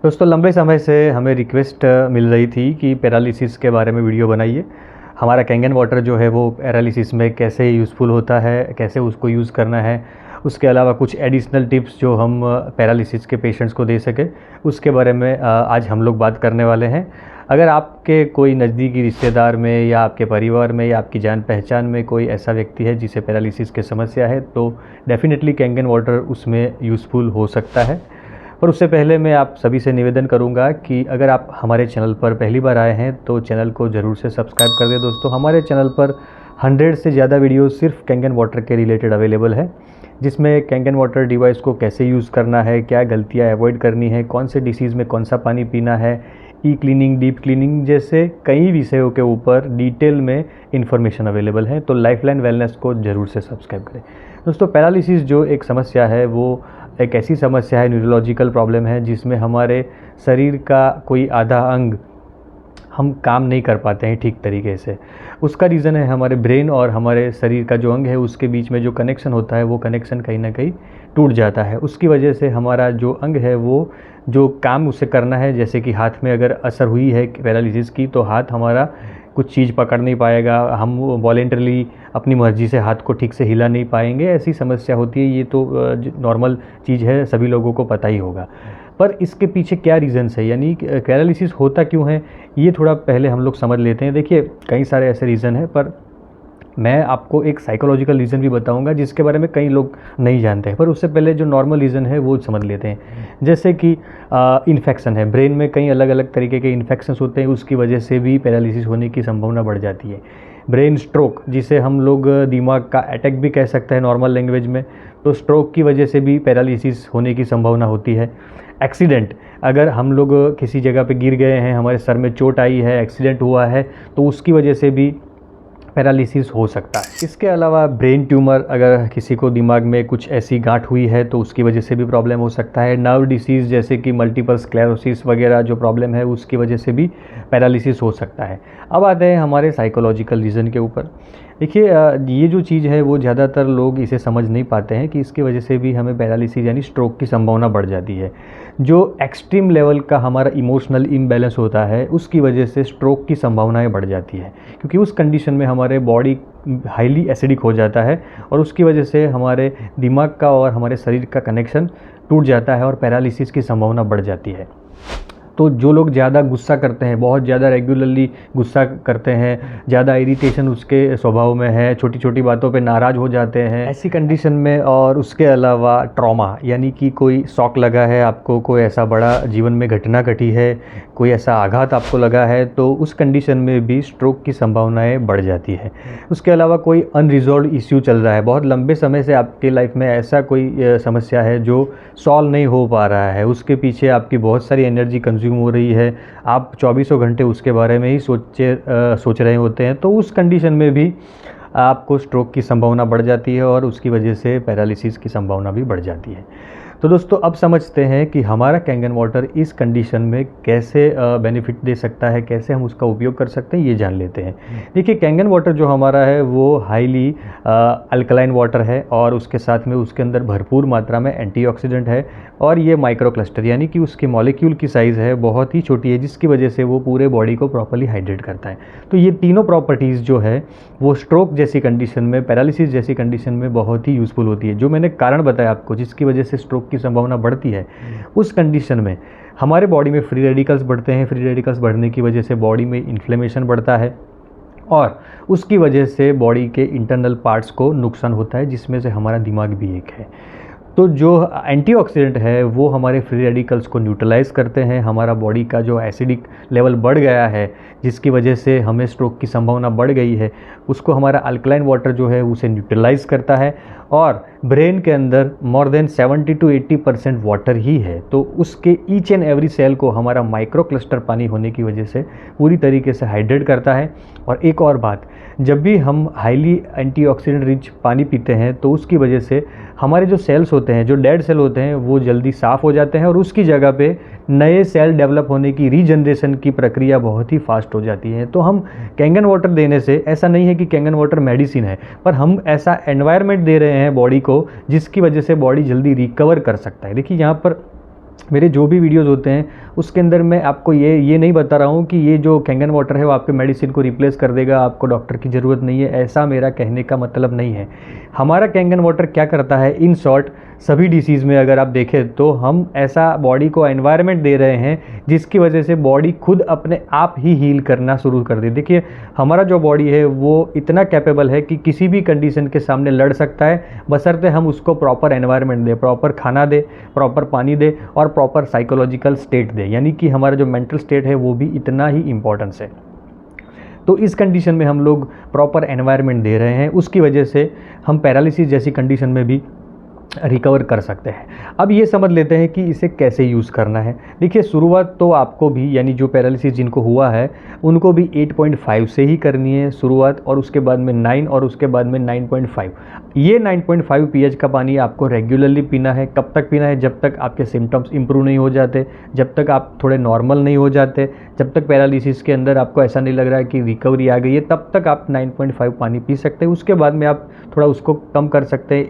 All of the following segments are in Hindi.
दोस्तों लंबे समय से हमें रिक्वेस्ट मिल रही थी कि पैरालिसिस के बारे में वीडियो बनाइए। हमारा कैंगन वाटर जो है वो पैरालिसिस में कैसे यूज़फुल होता है, कैसे उसको यूज़ करना है, उसके अलावा कुछ एडिशनल टिप्स जो हम पैरालिसिस के पेशेंट्स को दे सकें, उसके बारे में आज हम लोग बात करने वाले हैं। अगर आपके कोई नज़दीकी रिश्तेदार में या आपके परिवार में या आपकी जान पहचान में कोई ऐसा व्यक्ति है जिसे पैरालिसिस की समस्या है, तो डेफ़िनेटली कैंगन वाटर उसमें यूज़फुल हो सकता है। पर उससे पहले मैं आप सभी से निवेदन करूंगा कि अगर आप हमारे चैनल पर पहली बार आए हैं तो चैनल को ज़रूर से सब्सक्राइब कर दें। दोस्तों हमारे चैनल पर 100 से ज़्यादा वीडियो सिर्फ कैंगन वाटर के रिलेटेड अवेलेबल है, जिसमें कैंगन वाटर डिवाइस को कैसे यूज़ करना है, क्या गलतियाँ अवॉइड करनी है, कौन से डिसीज़ में कौन सा पानी पीना है, ई क्लीनिंग, डीप क्लीनिंग जैसे कई विषयों के ऊपर डिटेल में इंफॉर्मेशन अवेलेबल है। तो लाइफलाइन वेलनेस को ज़रूर से सब्सक्राइब करें। दोस्तों पैरालिसिस जो एक समस्या है वो एक ऐसी समस्या है, न्यूरोलॉजिकल प्रॉब्लम है, जिसमें हमारे शरीर का कोई आधा अंग हम काम नहीं कर पाते हैं ठीक तरीके से। उसका रीज़न है हमारे ब्रेन और हमारे शरीर का जो अंग है उसके बीच में जो कनेक्शन होता है वो कनेक्शन कहीं ना कहीं टूट जाता है। उसकी वजह से हमारा जो अंग है वो जो काम उसे करना है, जैसे कि हाथ में अगर असर हुई है पैरालिसिस की तो हाथ हमारा कुछ चीज़ पकड़ नहीं पाएगा, हम वॉलेंटरली अपनी मर्ज़ी से हाथ को ठीक से हिला नहीं पाएंगे, ऐसी समस्या होती है। ये तो नॉर्मल चीज़ है, सभी लोगों को पता ही होगा। पर इसके पीछे क्या रीज़न्स है, यानी पैरालिसिस होता क्यों है, ये थोड़ा पहले हम लोग समझ लेते हैं। देखिए कई सारे ऐसे रीज़न है, पर मैं आपको एक साइकोलॉजिकल रीज़न भी बताऊंगा जिसके बारे में कई लोग नहीं जानते हैं। पर उससे पहले जो नॉर्मल रीज़न है वो समझ लेते हैं। जैसे कि इन्फेक्शन है, ब्रेन में कई अलग अलग तरीके के इन्फेक्शंस होते हैं, उसकी वजह से भी पैरालिसिस होने की संभावना बढ़ जाती है। ब्रेन स्ट्रोक, जिसे हम लोग दिमाग का अटैक भी कह सकते हैं नॉर्मल लैंग्वेज में, तो स्ट्रोक की वजह से भी पैरालिसिस होने की संभावना होती है। एक्सीडेंट, अगर हम लोग किसी जगह पे गिर गए हैं, हमारे सर में चोट आई है, एक्सीडेंट हुआ है, तो उसकी वजह से भी पैरालिसिस हो सकता है। इसके अलावा ब्रेन ट्यूमर, अगर किसी को दिमाग में कुछ ऐसी गांठ हुई है तो उसकी वजह से भी प्रॉब्लम हो सकता है। नर्व डिसीज़ जैसे कि मल्टीपल स्क्लेरोसिस वगैरह जो प्रॉब्लम है उसकी वजह से भी पैरालिसिस हो सकता है। अब आते हैं हमारे साइकोलॉजिकल रीज़न के ऊपर। देखिए ये जो चीज़ है वो ज़्यादातर लोग इसे समझ नहीं पाते हैं कि इसकी वजह से भी हमें पैरालिसिस यानी स्ट्रोक की संभावना बढ़ जाती है। जो एक्सट्रीम लेवल का हमारा इमोशनल इम्बैलेंस होता है उसकी वजह से स्ट्रोक की संभावनाएं बढ़ जाती है, क्योंकि उस कंडीशन में हमारे बॉडी हाईली एसिडिक हो जाता है और उसकी वजह से हमारे दिमाग का और हमारे शरीर का कनेक्शन टूट जाता है और पैरालिसिस की संभावना बढ़ जाती है। तो जो लोग ज़्यादा गुस्सा करते हैं, बहुत ज़्यादा रेगुलरली गुस्सा करते हैं, ज़्यादा इरिटेशन उसके स्वभाव में है, छोटी छोटी बातों पे नाराज़ हो जाते हैं, ऐसी कंडीशन में, और उसके अलावा ट्रॉमा यानी कि कोई शॉक लगा है आपको, कोई ऐसा बड़ा जीवन में घटना घटी है, कोई ऐसा आघात आपको लगा है, तो उस कंडीशन में भी स्ट्रोक की संभावनाएं बढ़ जाती है। उसके अलावा कोई अनरिजॉल्व इश्यू चल रहा है, बहुत लंबे समय से आपके लाइफ में ऐसा कोई समस्या है जो सॉल्व नहीं हो पा रहा है, उसके पीछे आपकी बहुत सारी एनर्जी कंज्यूम हो रही है, आप 24 घंटे उसके बारे में ही सोच रहे होते हैं, तो उस कंडीशन में भी आपको स्ट्रोक की संभावना बढ़ जाती है और उसकी वजह से पैरालिसिस की संभावना भी बढ़ जाती है। तो दोस्तों अब समझते हैं कि हमारा कैंगन वाटर इस कंडीशन में कैसे बेनिफिट दे सकता है, कैसे हम उसका उपयोग कर सकते हैं, ये जान लेते हैं। देखिए कैंगन वाटर जो हमारा है वो हाईली अल्कलाइन वाटर है और उसके साथ में उसके अंदर भरपूर मात्रा में एंटीऑक्सीडेंट है और ये माइक्रो क्लस्टर यानी कि उसकी मॉलिक्यूल की साइज़ है बहुत ही छोटी है, जिसकी वजह से वो पूरे बॉडी को प्रॉपर्ली हाइड्रेट करता है। तो ये तीनों प्रॉपर्टीज़ जो है वो स्ट्रोक जैसी कंडीशन में, पैरालिसिस जैसी कंडीशन में बहुत ही यूज़फुल होती है। जो मैंने कारण बताया आपको जिसकी वजह से स्ट्रोक की संभावना बढ़ती है, उस कंडीशन में हमारे बॉडी में फ्री रेडिकल्स बढ़ते हैं। फ्री रेडिकल्स बढ़ने की वजह से बॉडी में इन्फ्लेमेशन बढ़ता है और उसकी वजह से बॉडी के इंटरनल पार्ट्स को नुकसान होता है, जिसमें से हमारा दिमाग भी एक है। तो जो एंटीऑक्सीडेंट है वो हमारे फ्री रेडिकल्स को न्यूट्रलाइज़ करते हैं। हमारा बॉडी का जो एसिडिक लेवल बढ़ गया है जिसकी वजह से हमें स्ट्रोक की संभावना बढ़ गई है, उसको हमारा अल्कलाइन वाटर जो है उसे न्यूट्रलाइज़ करता है। और ब्रेन के अंदर मोर देन 70 to 80% वाटर ही है, तो उसके ईच एंड एवरी सेल को हमारा माइक्रो क्लस्टर पानी होने की वजह से पूरी तरीके से हाइड्रेट करता है। और एक और बात, जब भी हम हाईली एंटीऑक्सीडेंट रिच पानी पीते हैं तो उसकी वजह से हमारे जो सेल्स होते हैं, जो डेड सेल होते हैं, वो जल्दी साफ़ हो जाते हैं और उसकी जगह पे नए सेल डेवलप होने की रीजनरेशन की प्रक्रिया बहुत ही फास्ट हो जाती है। तो हम कैंगन वाटर देने से, ऐसा नहीं है कि कैंगन वाटर मेडिसिन है, पर हम ऐसा एनवायरनमेंट दे रहे हैं बॉडी को जिसकी वजह से बॉडी जल्दी रिकवर कर सकता है। देखिए यहाँ पर मेरे जो भी वीडियोस होते हैं उसके अंदर मैं आपको ये नहीं बता रहा हूँ कि ये जो कैंगन वाटर है वो आपके मेडिसिन को रिप्लेस कर देगा, आपको डॉक्टर की ज़रूरत नहीं है, ऐसा मेरा कहने का मतलब नहीं है। हमारा कैंगन वाटर क्या करता है, इन शॉर्ट सभी डिसीज़ में अगर आप देखें तो हम ऐसा बॉडी को एनवायरनमेंट दे रहे हैं जिसकी वजह से बॉडी खुद अपने आप ही हील करना शुरू कर दे। देखिए हमारा जो बॉडी है वो इतना कैपेबल है कि किसी भी कंडीशन के सामने लड़ सकता है, बशर्ते हम उसको प्रॉपर एनवायरनमेंट दें, प्रॉपर खाना दे, प्रॉपर पानी दे और प्रॉपर साइकोलॉजिकल स्टेट दे, यानी कि हमारा जो मेंटल स्टेट है वो भी इतना ही इम्पोर्टेंस है। तो इस कंडीशन में हम लोग प्रॉपर एनवायरनमेंट दे रहे हैं, उसकी वजह से हम पैरालिसिस जैसी कंडीशन में भी रिकवर कर सकते हैं। अब ये समझ लेते हैं कि इसे कैसे यूज़ करना है। देखिए शुरुआत तो आपको भी, यानी जो पैरालिसिस जिनको हुआ है उनको भी 8.5 से ही करनी है शुरुआत, और उसके बाद में 9 और उसके बाद में 9.5। ये 9.5 pH का पानी आपको रेगुलरली पीना है। कब तक पीना है, जब तक आपके सिम्टम्स इंप्रूव नहीं हो जाते, जब तक आप थोड़े नॉर्मल नहीं हो जाते, जब तक पैरालिसिस के अंदर आपको ऐसा नहीं लग रहा है कि रिकवरी आ गई है, तब तक आप 9.5 पानी पी सकते हैं। उसके बाद में आप थोड़ा उसको कम कर सकते हैं,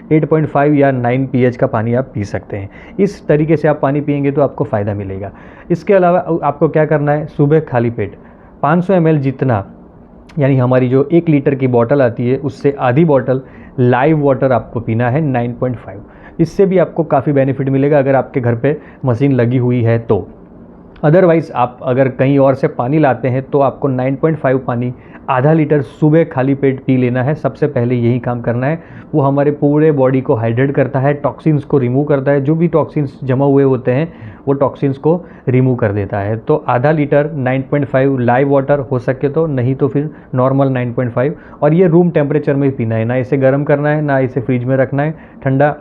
8.5 या 9 pH का पानी आप पी सकते हैं। इस तरीके से आप पानी पिएंगे तो आपको फ़ायदा मिलेगा। इसके अलावा आपको क्या करना है, सुबह खाली पेट 500 ml जितना, यानी हमारी जो 1 लीटर की बॉटल आती है उससे आधी बॉटल लाइव वाटर आपको पीना है 9.5। इससे भी आपको काफ़ी बेनिफिट मिलेगा अगर आपके घर पे मशीन लगी हुई है तो। अदरवाइज़ आप अगर कहीं और से पानी लाते हैं तो आपको 9.5 पानी आधा लीटर सुबह खाली पेट पी लेना है। सबसे पहले यही काम करना है, वो हमारे पूरे बॉडी को हाइड्रेट करता है, टॉक्सिन्स को रिमूव करता है, जो भी टॉक्सिन्स जमा हुए होते हैं वो टॉक्सिन्स को रिमूव कर देता है। तो आधा लीटर 9.5 लाइव वाटर हो सके तो, नहीं तो फिर नॉर्मल 9.5, और ये रूम टेम्परेचर में ही पीना है, ना इसे गर्म करना है, ना इसे फ्रिज में रखना है, ठंडा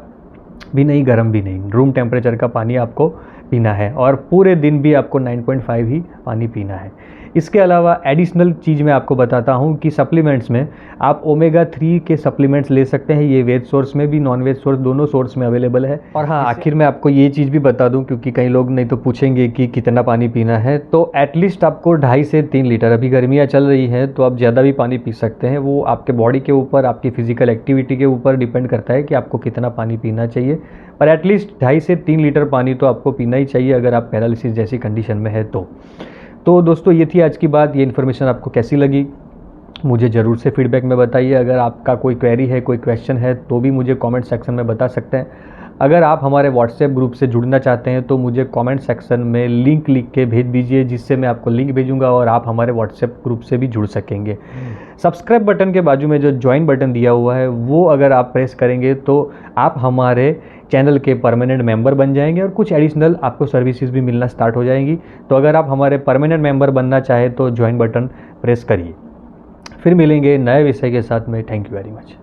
भी नहीं गर्म भी नहीं, रूम टेम्परेचर का पानी आपको पीना है, और पूरे दिन भी आपको 9.5 ही पानी पीना है। इसके अलावा एडिशनल चीज़ मैं आपको बताता हूँ कि सप्लीमेंट्स में आप ओमेगा 3 के सप्लीमेंट्स ले सकते हैं। ये वेज सोर्स में भी, नॉन वेज सोर्स, दोनों सोर्स में अवेलेबल है। और हाँ, आखिर में आपको ये चीज़ भी बता दूँ, क्योंकि कई लोग नहीं तो पूछेंगे कि कितना पानी पीना है, तो एटलीस्ट आपको 2.5 से 3 लीटर, अभी गर्मियाँ चल रही हैं तो आप ज़्यादा भी पानी पी सकते हैं। वो आपके बॉडी के ऊपर, आपकी फिजिकल एक्टिविटी के ऊपर डिपेंड करता है कि आपको कितना पानी पीना चाहिए, पर एटलीस्ट 2.5 से 3 लीटर पानी तो आपको पीना ही चाहिए अगर आप पैरालिसिस जैसी कंडीशन में है तो दोस्तों ये थी आज की बात। ये इन्फॉर्मेशन आपको कैसी लगी मुझे ज़रूर से फीडबैक में बताइए। अगर आपका कोई क्वेरी है, कोई क्वेश्चन है तो भी मुझे कमेंट सेक्शन में बता सकते हैं। अगर आप हमारे व्हाट्सएप ग्रुप से जुड़ना चाहते हैं तो मुझे कमेंट सेक्शन में लिंक लिख के भेज दीजिए, जिससे मैं आपको लिंक भेजूंगा और आप हमारे व्हाट्सएप ग्रुप से भी जुड़ सकेंगे। सब्सक्राइब बटन के बाजू में जो ज्वाइन बटन दिया हुआ है वो अगर आप प्रेस करेंगे तो आप हमारे चैनल के परमानेंट मेंबर बन जाएंगे और कुछ एडिशनल आपको सर्विसेज भी मिलना स्टार्ट हो जाएंगी। तो अगर आप हमारे परमानेंट मेंबर बनना चाहें तो ज्वाइन बटन प्रेस करिए। फिर मिलेंगे नए विषय के साथ में। Thank you very much.